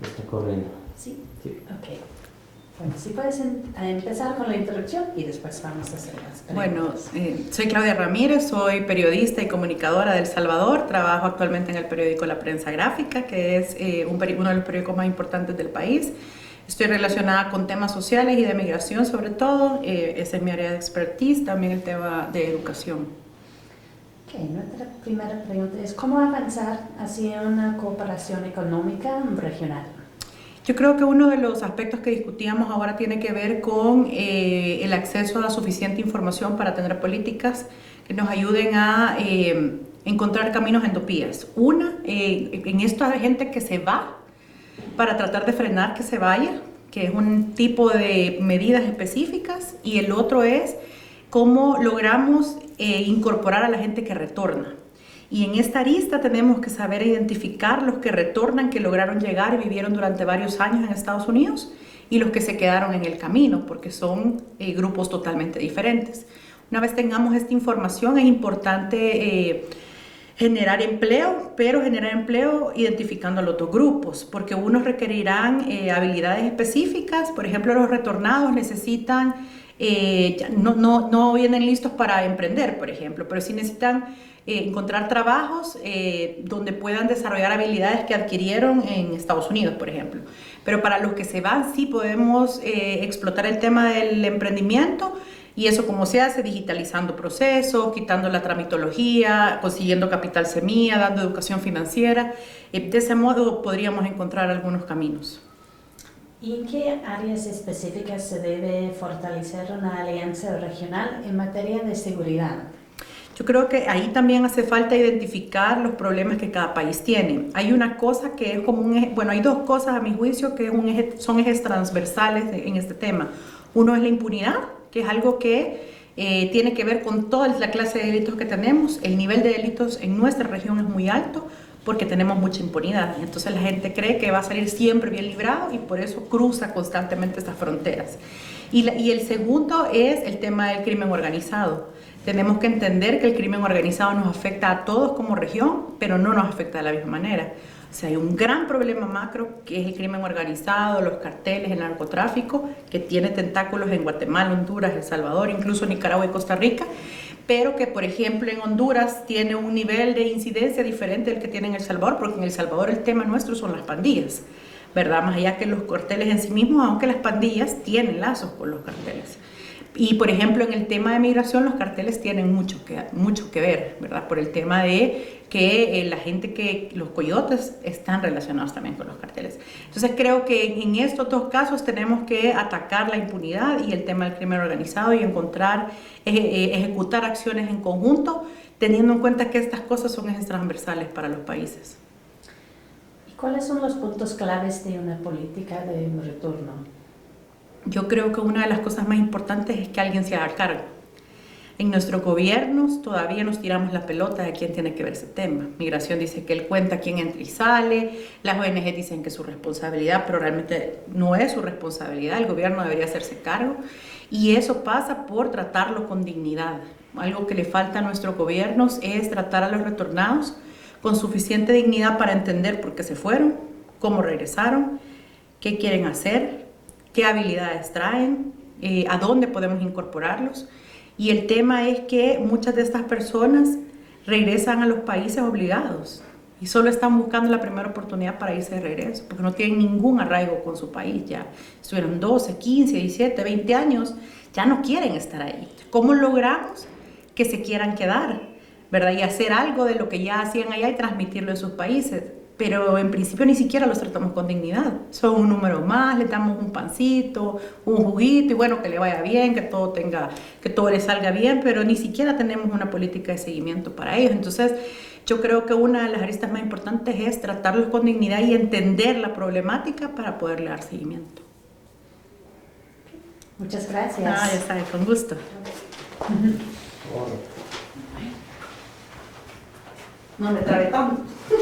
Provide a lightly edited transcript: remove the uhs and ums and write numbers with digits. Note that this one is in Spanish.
está corriendo. Sí. Sí. Ok. Bueno, si puedes empezar con la introducción y después vamos a hacer las preguntas. Bueno, soy Claudia Ramírez, soy periodista y comunicadora de El Salvador. Trabajo actualmente en el periódico La Prensa Gráfica, que es uno de los periódicos más importantes del país. Estoy relacionada con temas sociales y de migración sobre todo. Esa es mi área de expertise, también el tema de educación. Ok, nuestra primera pregunta es ¿cómo avanzar hacia una cooperación económica regional? Yo creo que uno de los aspectos que discutíamos ahora tiene que ver con el acceso a suficiente información para tener políticas que nos ayuden a encontrar caminos en dos vías. Una, en esto hay gente que se va para tratar de frenar que se vaya, que es un tipo de medidas específicas, y el otro es cómo logramos incorporar a la gente que retorna. Y en esta arista tenemos que saber identificar los que retornan, que lograron llegar y vivieron durante varios años en Estados Unidos, y los que se quedaron en el camino, porque son grupos totalmente diferentes. Una vez tengamos esta información, es importante generar empleo, pero generar empleo identificando a los dos grupos, porque unos requerirán habilidades específicas. Por ejemplo, los retornados necesitan, no vienen listos para emprender, por ejemplo, pero sí necesitan encontrar trabajos donde puedan desarrollar habilidades que adquirieron en Estados Unidos, por ejemplo. Pero para los que se van, sí podemos explotar el tema del emprendimiento, y eso como se hace, digitalizando procesos, quitando la tramitología, consiguiendo capital semilla, dando educación financiera. De ese modo podríamos encontrar algunos caminos. ¿Y en qué áreas específicas se debe fortalecer una alianza regional en materia de seguridad? Yo creo que ahí también hace falta identificar los problemas que cada país tiene. Hay una cosa que es como un eje, bueno, hay dos cosas a mi juicio que es son ejes transversales en este tema. Uno es la impunidad, que es algo que tiene que ver con toda la clase de delitos que tenemos. El nivel de delitos en nuestra región es muy alto porque tenemos mucha impunidad. Entonces la gente cree que va a salir siempre bien librado y por eso cruza constantemente estas fronteras. Y el segundo es el tema del crimen organizado. Tenemos que entender que el crimen organizado nos afecta a todos como región, pero no nos afecta de la misma manera. O sea, hay un gran problema macro que es el crimen organizado, los carteles, el narcotráfico, que tiene tentáculos en Guatemala, Honduras, El Salvador, incluso Nicaragua y Costa Rica, pero que, por ejemplo, en Honduras tiene un nivel de incidencia diferente del que tiene en El Salvador, porque en El Salvador el tema nuestro son las pandillas, ¿verdad? Más allá que los carteles en sí mismos, aunque las pandillas tienen lazos con los carteles. Y, por ejemplo, en el tema de migración, los carteles tienen mucho que ver, ¿verdad? Por el tema de que la gente los coyotes están relacionados también con los carteles. Entonces, creo que en estos dos casos tenemos que atacar la impunidad y el tema del crimen organizado y ejecutar acciones en conjunto, teniendo en cuenta que estas cosas son ejes transversales para los países. ¿Y cuáles son los puntos claves de una política de retorno? Yo creo que una de las cosas más importantes es que alguien se haga cargo. En nuestros gobiernos todavía nos tiramos la pelota de quién tiene que ver ese tema. Migración dice que él cuenta quién entra y sale, las ONG dicen que es su responsabilidad, pero realmente no es su responsabilidad, el gobierno debería hacerse cargo, y eso pasa por tratarlo con dignidad. Algo que le falta a nuestros gobiernos es tratar a los retornados con suficiente dignidad para entender por qué se fueron, cómo regresaron, qué quieren hacer, qué habilidades traen, a dónde podemos incorporarlos. Y el tema es que muchas de estas personas regresan a los países obligados y solo están buscando la primera oportunidad para irse de regreso, porque no tienen ningún arraigo con su país ya. Estuvieron 12, 15, 17, 20 años, ya no quieren estar ahí. ¿Cómo logramos que se quieran quedar, verdad? Y hacer algo de lo que ya hacían allá y transmitirlo en sus países. Pero en principio ni siquiera los tratamos con dignidad. Son un número más, le damos un pancito, un juguito y bueno, que le vaya bien, que todo le salga bien, pero ni siquiera tenemos una política de seguimiento para ellos. Entonces, yo creo que una de las aristas más importantes es tratarlos con dignidad y entender la problemática para poderle dar seguimiento. Muchas gracias. Ya sabes, con gusto. No me trabé tanto.